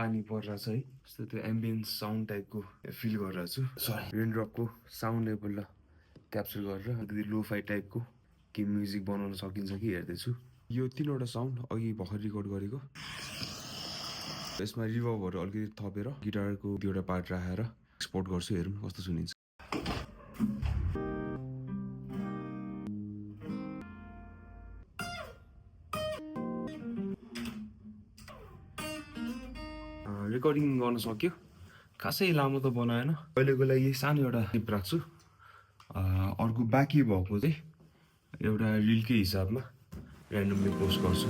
पानी परिरहेछ है जस्तो त्यो एम्बियन्स साउन्ड टाइपको फिल गरिरहेको छु सरी रेनड्रपको साउन्ड लेभल क्याप्चर गरेर अलिकति लो फाइ टाइपको के म्युजिक बनाउन सकिन्छ कि हेर्दैछु यो 3वटा साउन्ड अघि भर्खर रेकर्ड गरेको यसमा रिभर्बहरू अलिकति थपेर गिटारको 2वटा पार्ट राखेर एक्सपोर्ट गर्छु हेरौँ कस्तो सुनिन्छ रेकर्डिङ गर्न सक्यो खासै लामो त बनाएन अहिलेको लागि सानो एउटा टिप राख्छु अर्को बाँकी भएको चाहिँ एउटा रिलकै हिसाबमा ऱ्यान्डमली पोस्ट गर्छु